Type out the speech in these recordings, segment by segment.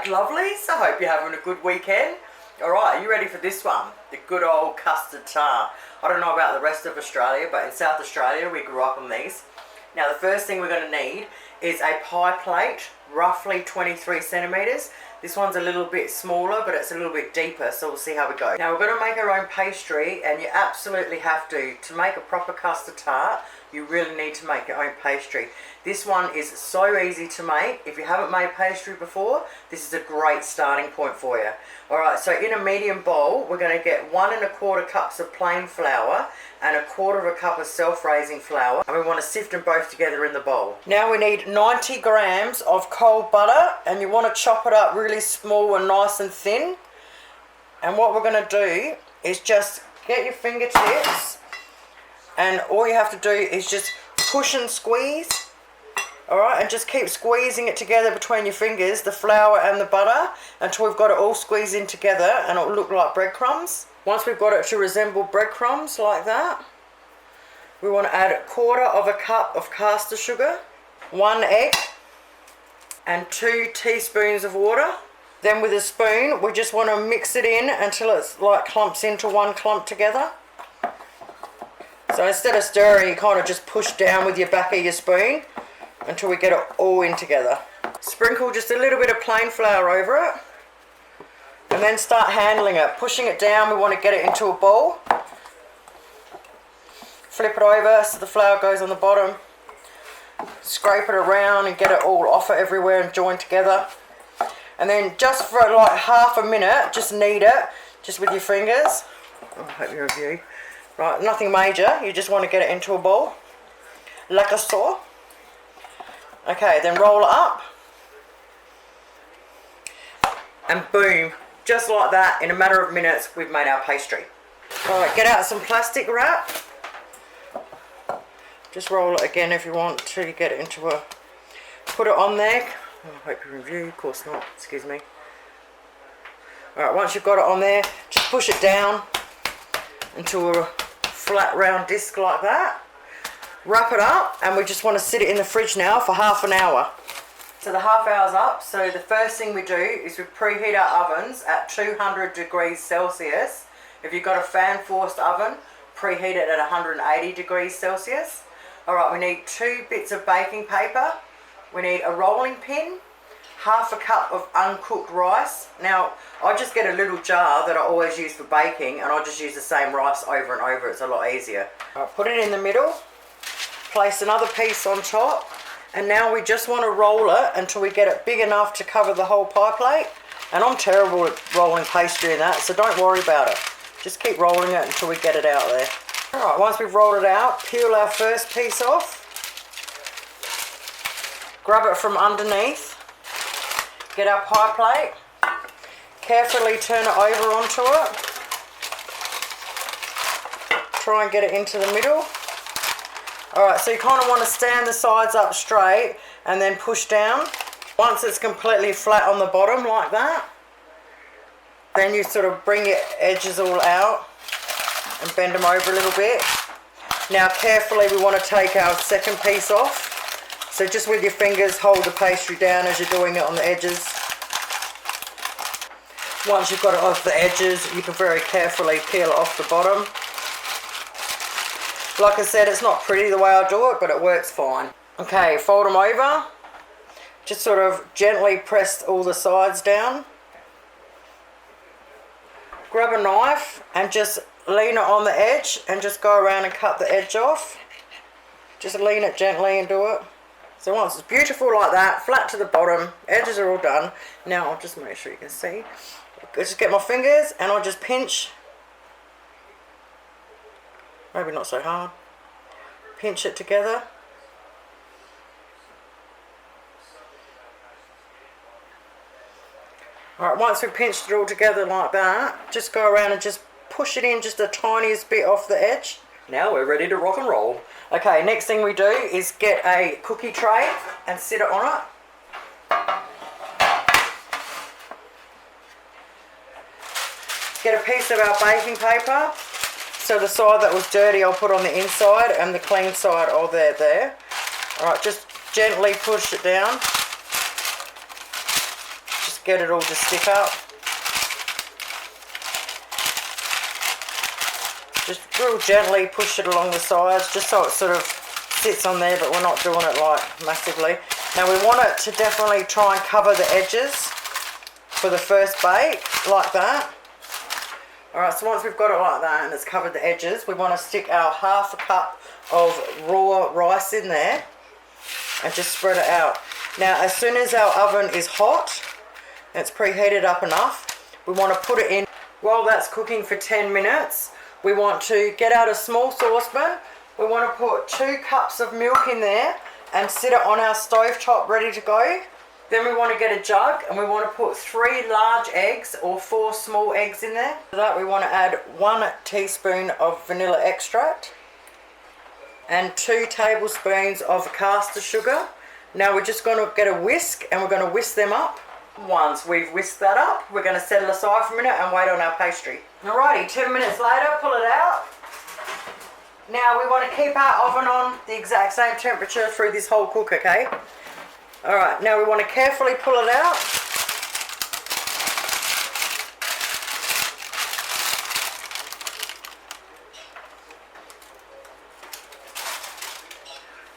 lovelies, I hope you're having a good weekend. Alright, are you ready for this one? The good old custard tart. I don't know about the rest of Australia, but in South Australia we grew up on these. Now the first thing we're going to need is a pie plate, roughly 23 centimetres. This one's a little bit smaller, but it's a little bit deeper, so we'll see how we go. Now we're going to make our own pastry, and you absolutely have to make a proper custard tart, you really need to make your own pastry. This one is so easy to make. If you haven't made pastry before, this is a great starting point for you. Alright, so in a medium bowl, we're going to get 1 1/4 cups of plain flour and 1/4 cup of self-raising flour, and we want to sift them both together in the bowl. Now we need 90 grams of cold butter, and you want to chop it up really small and nice and thin. And what we're going to do is just get your fingertips, and all you have to do is just push and squeeze. Alright, and just keep squeezing it together between your fingers, the flour and the butter, until we've got it all squeezed in together and it'll look like breadcrumbs. Once we've got it to resemble breadcrumbs like that, we want to add 1/4 cup of caster sugar, 1 egg, and 2 teaspoons of water. Then with a spoon, we just want to mix it in until it's like clumps into one clump together. So instead of stirring, you kind of just push down with your back of your spoon until we get it all in together. Sprinkle just a little bit of plain flour over it, and then start handling it. Pushing it down, we want to get it into a bowl. Flip it over so the flour goes on the bottom. Scrape it around and get it all off it everywhere and join together. And then just for like half a minute, just knead it, just with your fingers. Oh, I hope you review. Right, nothing major, you just want to get it into a bowl. Like a saw. Okay, then roll it up. And boom, just like that, in a matter of minutes, we've made our pastry. Alright, get out some plastic wrap. Just roll it again if you want to get it into a... Put it on there. Oh, I hope you review, of course not, excuse me. Alright, once you've got it on there, just push it down into a flat round disc like that. Wrap it up, and we just want to sit it in the fridge now for half an hour. So the half hour's up, so the first thing we do is we preheat our ovens at 200 degrees Celsius. If you've got a fan forced oven, preheat it at 180 degrees Celsius. Alright, we need 2 bits of baking paper, we need a rolling pin, 1/2 cup of uncooked rice. Now, I just get a little jar that I always use for baking, and I just use the same rice over and over, it's a lot easier. Alright, put it in the middle. Place another piece on top, and now we just want to roll it until we get it big enough to cover the whole pie plate. And I'm terrible at rolling pastry and that, so don't worry about it. Just keep rolling it until we get it out there. Alright, once we've rolled it out, peel our first piece off. Grab it from underneath. Get our pie plate. Carefully turn it over onto it. Try and get it into the middle. Alright, so you kind of want to stand the sides up straight and then push down. Once it's completely flat on the bottom like that, then you sort of bring your edges all out and bend them over a little bit. Now carefully we want to take our second piece off. So just with your fingers hold the pastry down as you're doing it on the edges. Once you've got it off the edges, you can very carefully peel it off the bottom. Like I said, it's not pretty the way I do it, but it works fine. Okay, fold them over. Just sort of gently press all the sides down. Grab a knife and just lean it on the edge and just go around and cut the edge off. Just lean it gently and do it. So once it's beautiful like that, flat to the bottom, edges are all done. Now I'll just make sure you can see. I just get my fingers and I'll just pinch. Maybe not so hard. Pinch it together. Alright, once we've pinched it all together like that, just go around and just push it in just the tiniest bit off the edge. Now we're ready to rock and roll. Okay, next thing we do is get a cookie tray and sit it on it. Get a piece of our baking paper. So the side that was dirty I'll put on the inside, and the clean side I'll there. Alright, just gently push it down. Just get it all to stick up. Just real gently push it along the sides, just so it sort of sits on there, but we're not doing it like massively. Now we want it to definitely try and cover the edges for the first bake, like that. Alright, so once we've got it like that and it's covered the edges, we want to stick our half a cup of raw rice in there and just spread it out. Now as soon as our oven is hot, and it's preheated up enough, we want to put it in. While that's cooking for 10 minutes, we want to get out a small saucepan. We want to put 2 cups of milk in there and sit it on our stove top ready to go. Then we want to get a jug and we want to put 3 large eggs or 4 small eggs in there. For that we want to add 1 teaspoon of vanilla extract and 2 tablespoons of caster sugar. Now we're just going to get a whisk and we're going to whisk them up. Once we've whisked that up, we're going to set it aside for a minute and wait on our pastry. Alrighty, 10 minutes later, pull it out. Now we want to keep our oven on the exact same temperature through this whole cook, okay? Alright, now we want to carefully pull it out.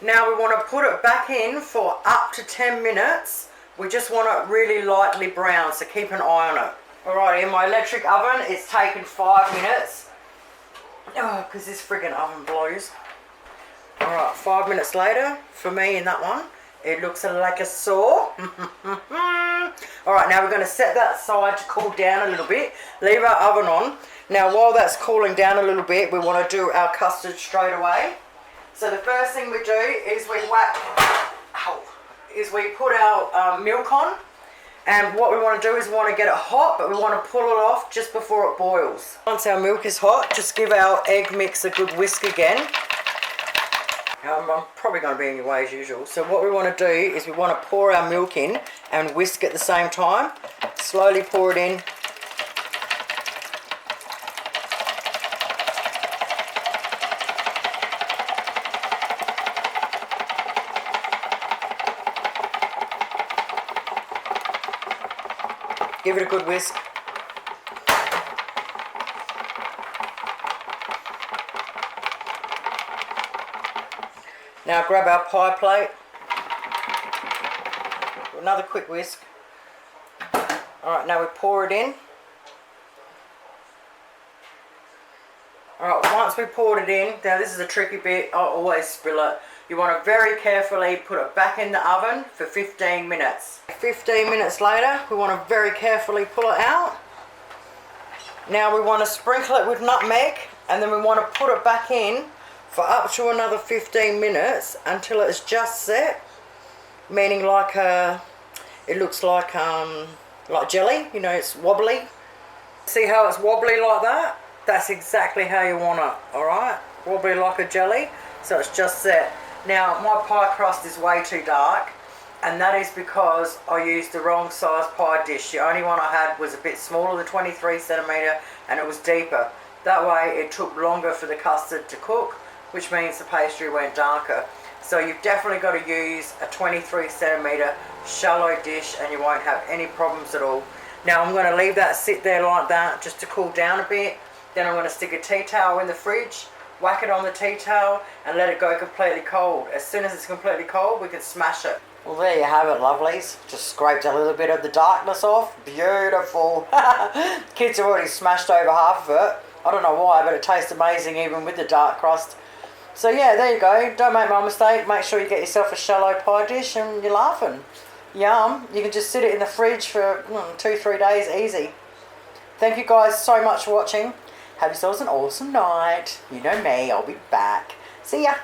Now we want to put it back in for up to 10 minutes. We just want it really lightly brown, so keep an eye on it. Alright, in my electric oven, it's taken 5 minutes. Oh, because this friggin' oven blows. Alright, 5 minutes later, for me in that one, it looks like a saw. Alright, now we're going to set that side to cool down a little bit. Leave our oven on. Now while that's cooling down a little bit, we want to do our custard straight away. So the first thing we do is we we put our milk on, and what we want to do is we want to get it hot, but we want to pull it off just before it boils. Once our milk is hot, just give our egg mix a good whisk again. I'm probably going to be in your way as usual. So what we want to do is we want to pour our milk in and whisk at the same time. Slowly pour it in. Give it a good whisk. Now grab our pie plate. Another quick whisk. Alright, now we pour it in. Alright, once we poured it in, now this is a tricky bit, I'll always spill it. You want to very carefully put it back in the oven for 15 minutes. 15 minutes later, we want to very carefully pull it out. Now we want to sprinkle it with nutmeg, and then we want to put it back in for up to another 15 minutes until it's just set, meaning like it looks like jelly, you know, it's wobbly. See how it's wobbly like that? That's exactly how you want it, alright? Wobbly like a jelly, so it's just set. Now my pie crust is way too dark, and that is because I used the wrong size pie dish. The only one I had was a bit smaller than 23 centimetre, and it was deeper. That way it took longer for the custard to cook, which means the pastry went darker. So you've definitely got to use a 23 centimetre shallow dish and you won't have any problems at all. Now I'm going to leave that sit there like that just to cool down a bit. Then I'm going to stick a tea towel in the fridge, whack it on the tea towel and let it go completely cold. As soon as it's completely cold, we can smash it. Well, there you have it, lovelies. Just scraped a little bit of the darkness off. Beautiful. Kids have already smashed over half of it. I don't know why, but it tastes amazing even with the dark crust. So yeah, there you go. Don't make my mistake. Make sure you get yourself a shallow pie dish and you're laughing. Yum. You can just sit it in the fridge for 2-3 days easy. Thank you guys so much for watching. Have yourselves an awesome night. You know me, I'll be back. See ya.